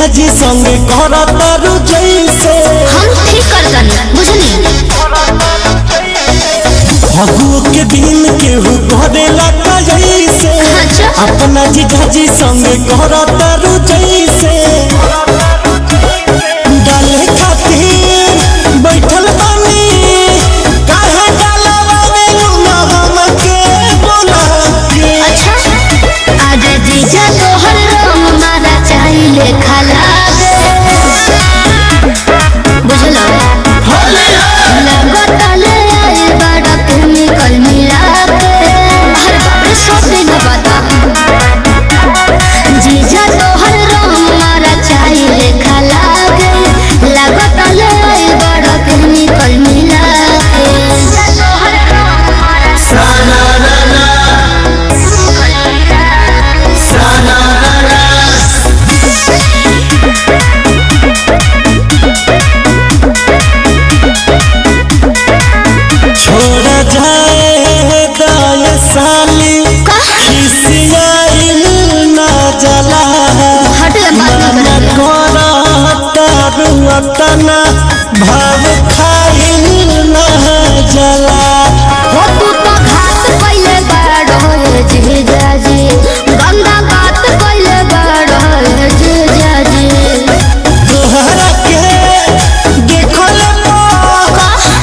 जीजाजी संगे करतारू जैसे हम ठीक करतनी बुझनी। फगुओ के दिन केहू करेला का जैसे अपना जीजाजी संगे करतारू जैसे डाले खातिर बैठल बानी काहे डालवावे ना हमके बोला के। अच्छा आज जीजा तोहर रंग मारा चाहिए खाला बुझलो लगतले आए बड़ा केमिकल मिला के हर बार सोते न बता जीजा तोहर रंग मारा चाहिए खाला लगतले आए बड़ा केमिकल मिला के तोहर रंग मारा साना छोड़ा जाए दाए साली खिसियाइल ना जला मन कोरा तारू अतना भाव खाइल ना जला। हो तू तो घात कइले बाड़ो जीजाजी गंदा बात कइले बाड़ो जीजाजी तोहरा के देखल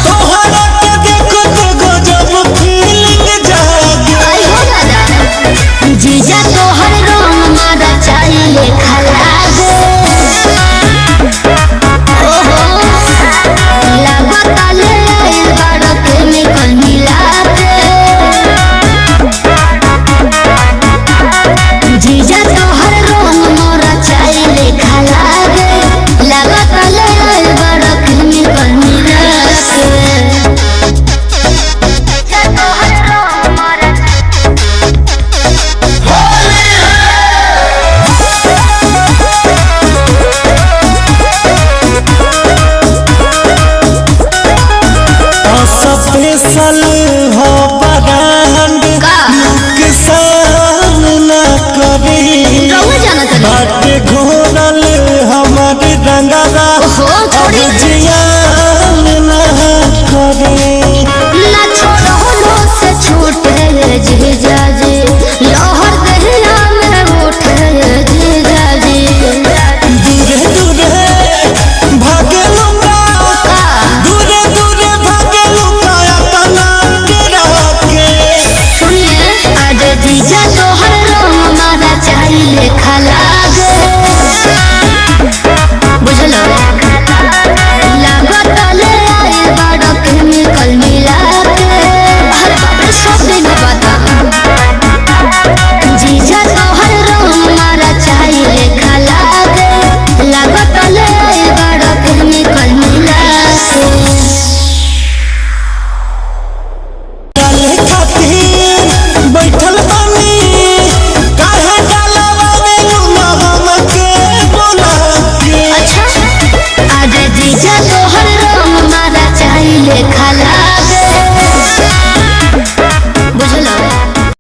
तोहरा के देखो तो गजब फीलिंग जागे। आई हो दादा जीजा तोहर रंग मारा चाहिए खाला ओहो लगतले आइल बड़ा केमिकल मिला के जीजा तोहर रंग मारा चाहिए खाला लगतले आइल बड़ा केमिकल मिला के जीजा तोहर रंग मारा स्पेशल हो बरांड नुकसान न करी रहुआ जाना था बाटे घोरल हमारी रंगरा ओहो, छोड़ी। अब जिया